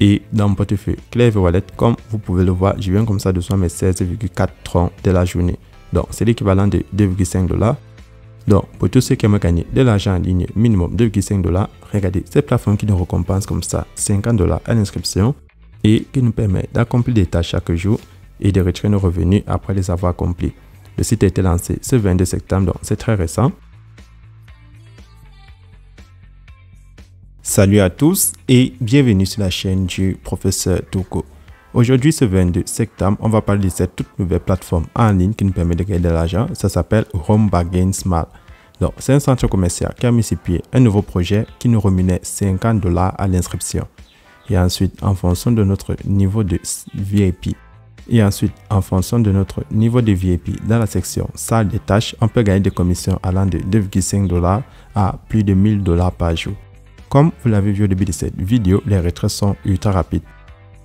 Et dans mon portefeuille Clever Wallet, comme vous pouvez le voir, je viens comme ça de recevoir mes 16,4 troncs de la journée. Donc, c'est l'équivalent de 2,5 $. Donc, pour tous ceux qui aiment gagner de l'argent en ligne, minimum 2,5 $, regardez, cette plateforme qui nous récompense comme ça 50 $ à l'inscription et qui nous permet d'accomplir des tâches chaque jour et de retirer nos revenus après les avoir accomplis. Le site a été lancé ce 22 septembre, donc c'est très récent. Salut à tous et bienvenue sur la chaîne du professeur Toko. Aujourd'hui, ce 22 septembre, on va parler de cette toute nouvelle plateforme en ligne qui nous permet de gagner de l'argent. Ça s'appelle Home Bargain Smart. Donc, c'est un centre commercial qui a mis sur pied un nouveau projet qui nous remunère 50 $ à l'inscription. Et ensuite, en fonction de notre niveau de VIP, dans la section salle des tâches, on peut gagner des commissions allant de 2,5 $ à plus de 1000 $ par jour. Comme vous l'avez vu au début de cette vidéo, les retraits sont ultra rapides.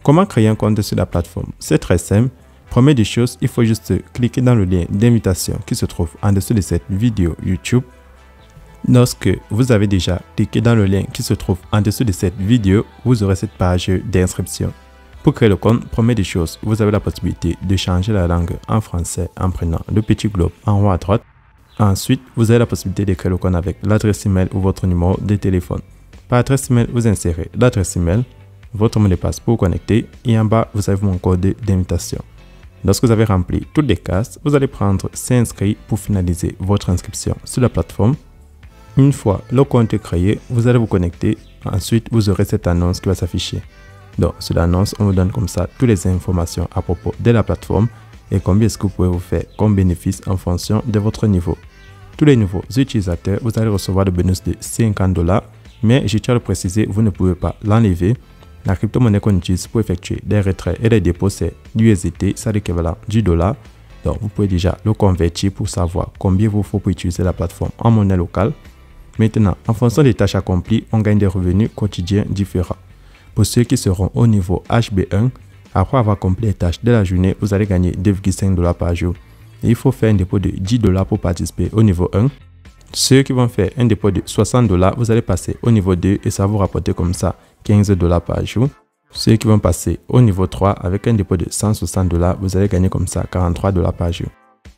Comment créer un compte sur la plateforme? C'est très simple. Première des choses, il faut juste cliquer dans le lien d'invitation qui se trouve en dessous de cette vidéo YouTube. Lorsque vous avez déjà cliqué dans le lien qui se trouve en dessous de cette vidéo, vous aurez cette page d'inscription. Pour créer le compte, première des choses, vous avez la possibilité de changer la langue en français en prenant le petit globe en haut à droite. Ensuite, vous avez la possibilité de créer le compte avec l'adresse email ou votre numéro de téléphone. Par adresse email, vous insérez l'adresse email, votre mot de passe pour vous connecter et en bas, vous avez mon code d'invitation. Lorsque vous avez rempli toutes les cases, vous allez prendre s'inscrire pour finaliser votre inscription sur la plateforme. Une fois le compte est créé, vous allez vous connecter. Ensuite, vous aurez cette annonce qui va s'afficher. Donc, sur l'annonce, on vous donne comme ça toutes les informations à propos de la plateforme et combien est-ce que vous pouvez vous faire comme bénéfice en fonction de votre niveau. Tous les nouveaux utilisateurs, vous allez recevoir le bonus de 50 $. Mais je tiens à le préciser, vous ne pouvez pas l'enlever. La crypto-monnaie qu'on utilise pour effectuer des retraits et des dépôts, c'est l'USDT, c'est l'équivalent du dollar. Donc, vous pouvez déjà le convertir pour savoir combien vous faut pour utiliser la plateforme en monnaie locale. Maintenant, en fonction des tâches accomplies, on gagne des revenus quotidiens différents. Pour ceux qui seront au niveau HB1, après avoir accompli les tâches de la journée, vous allez gagner 2,5 $ par jour. Et il faut faire un dépôt de 10 $ pour participer au niveau 1. Ceux qui vont faire un dépôt de 60 $, vous allez passer au niveau 2 et ça va vous rapporter comme ça 15 $ par jour. Ceux qui vont passer au niveau 3 avec un dépôt de 160 $, vous allez gagner comme ça 43 $ par jour.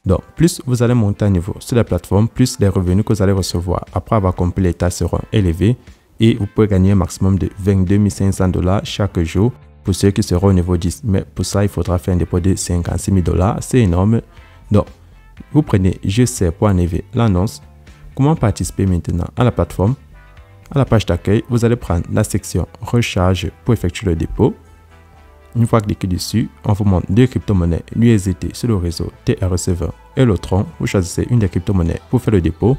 Donc, plus vous allez monter à niveau sur la plateforme, plus les revenus que vous allez recevoir après avoir accompli les tâches seront élevés et vous pouvez gagner un maximum de 22 500 $ chaque jour pour ceux qui seront au niveau 10. Mais pour ça, il faudra faire un dépôt de 56 000 $. C'est énorme. Donc, vous prenez Je sais pour enlever l'annonce. Comment participer maintenant à la plateforme? À la page d'accueil, vous allez prendre la section Recharge pour effectuer le dépôt. Une fois cliqué dessus, on vous montre deux crypto-monnaies, l'USDT sur le réseau TRC20 et le Tron. Vous choisissez une des crypto-monnaies pour faire le dépôt.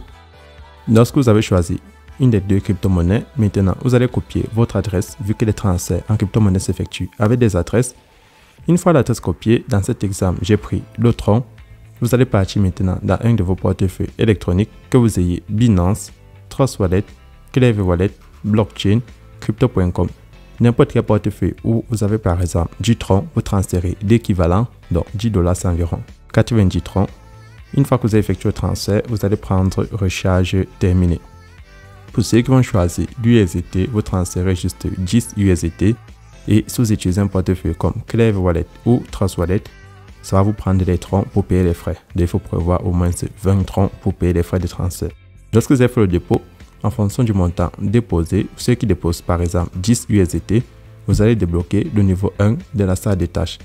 Lorsque vous avez choisi une des deux crypto-monnaies, maintenant vous allez copier votre adresse vu que les transferts en crypto-monnaie s'effectuent avec des adresses. Une fois l'adresse copiée, dans cet exemple, j'ai pris le Tron. Vous allez partir maintenant dans un de vos portefeuilles électroniques, que vous ayez Binance, Trust Wallet, Clever Wallet, Blockchain, Crypto.com. N'importe quel portefeuille où vous avez par exemple du Tron, vous transférez l'équivalent, donc 10 $, c'est environ 90 Tron. Une fois que vous avez effectué le transfert, vous allez prendre Recharge terminé. Pour ceux qui vont choisir l'USDT, vous transférez juste 10 USDT. Et si vous utilisez un portefeuille comme Clever Wallet ou Trust Wallet, ça va vous prendre des troncs pour payer les frais. Il faut prévoir au moins 20 troncs pour payer les frais de transfert. Lorsque vous avez fait le dépôt, en fonction du montant déposé, ceux qui déposent par exemple 10 USDT, vous allez débloquer le niveau 1 de la salle des tâches.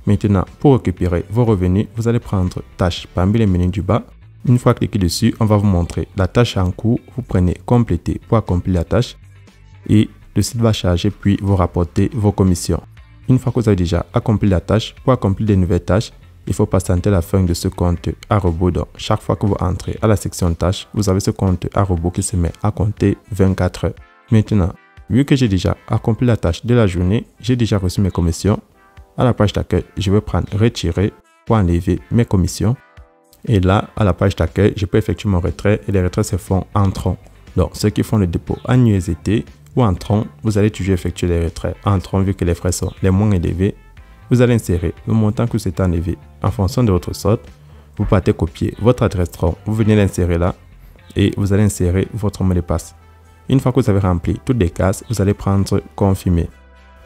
Maintenant, pour récupérer vos revenus, vous allez prendre tâches parmi les menus du bas. Une fois cliqué dessus, on va vous montrer la tâche en cours. Vous prenez compléter pour accomplir la tâche et le site va charger puis vous rapporter vos commissions. Une fois que vous avez déjà accompli la tâche, pour accomplir de nouvelles tâches, il faut patienter la fin de ce compte à rebours. Donc, chaque fois que vous entrez à la section tâches, vous avez ce compte à rebours qui se met à compter 24 heures. Maintenant, vu que j'ai déjà accompli la tâche de la journée, j'ai déjà reçu mes commissions. À la page d'accueil, je vais prendre retirer pour enlever mes commissions. Et là, à la page d'accueil, je peux effectuer mon retrait et les retraits se font en tronc. Donc, ceux qui font le dépôt en USDT ou en tronc, vous allez toujours effectuer les retraits en tronc vu que les frais sont les moins élevés. Vous allez insérer le montant que vous êtes enlevé en fonction de votre sorte. Vous partez copier votre adresse tronc, vous venez l'insérer là et vous allez insérer votre mot de passe. Une fois que vous avez rempli toutes les cases, vous allez prendre confirmer.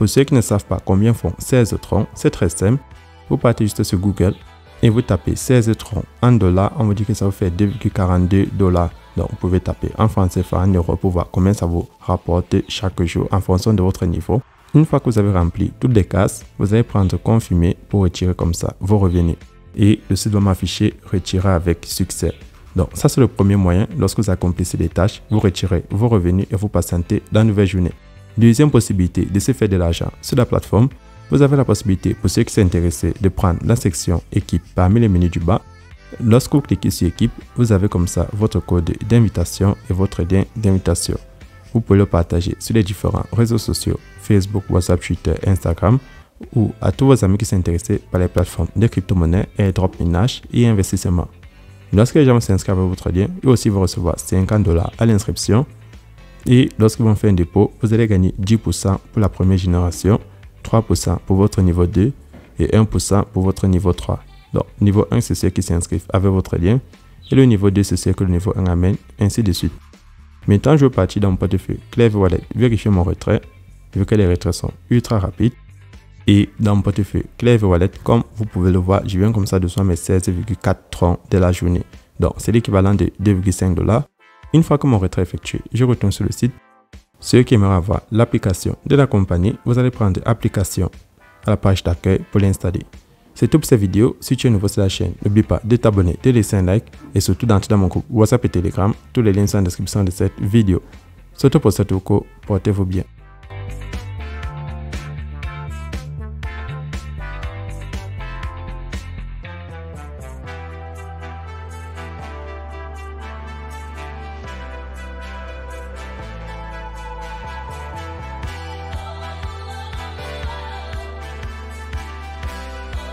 Pour ceux qui ne savent pas combien font 16 troncs, c'est très simple. Vous partez juste sur Google et vous tapez 16 troncs en dollars. On vous dit que ça vous fait 2,42 $. Donc, vous pouvez taper en francs CFA, en euros pour voir combien ça vous rapporte chaque jour en fonction de votre niveau. Une fois que vous avez rempli toutes les cases, vous allez prendre confirmer pour retirer comme ça vos revenus. Et le site va m'afficher retirer avec succès. Donc, ça c'est le premier moyen. Lorsque vous accomplissez les tâches, vous retirez vos revenus et vous patientez dans la nouvelle journée. Deuxième possibilité de se faire de l'argent sur la plateforme, vous avez la possibilité, pour ceux qui sont intéressés, de prendre la section équipe parmi les menus du bas. Lorsque vous cliquez sur équipe, vous avez comme ça votre code d'invitation et votre lien d'invitation. Vous pouvez le partager sur les différents réseaux sociaux, Facebook, WhatsApp, Twitter, Instagram, ou à tous vos amis qui sont intéressés par les plateformes de crypto-monnaies, airdrop, minage et investissement. Lorsque les gens s'inscrivent à votre lien, ils aussi vont recevoir 50 $ à l'inscription. Et lorsqu'ils vont faire un dépôt, vous allez gagner 10% pour la première génération, 3% pour votre niveau 2 et 1% pour votre niveau 3. Donc, niveau 1, c'est ceux qui s'inscrivent avec votre lien. Et le niveau 2, c'est ceux que le niveau 1 amène, ainsi de suite. Maintenant, je vais partir dans mon portefeuille Clever Wallet, vérifier mon retrait, vu que les retraits sont ultra rapides. Et dans mon portefeuille Clever Wallet, comme vous pouvez le voir, je viens comme ça de soin mes 16,4 troncs de la journée. Donc, c'est l'équivalent de 2,5 $. Une fois que mon retrait est effectué, je retourne sur le site. Ceux qui aimeraient avoir l'application de la compagnie, vous allez prendre l'application à la page d'accueil pour l'installer. C'est tout pour cette vidéo. Si tu es nouveau sur la chaîne, n'oublie pas de t'abonner, de laisser un like et surtout d'entrer dans mon groupe WhatsApp et Telegram. Tous les liens sont en description de cette vidéo. Surtout pour cette vidéo, portez-vous bien.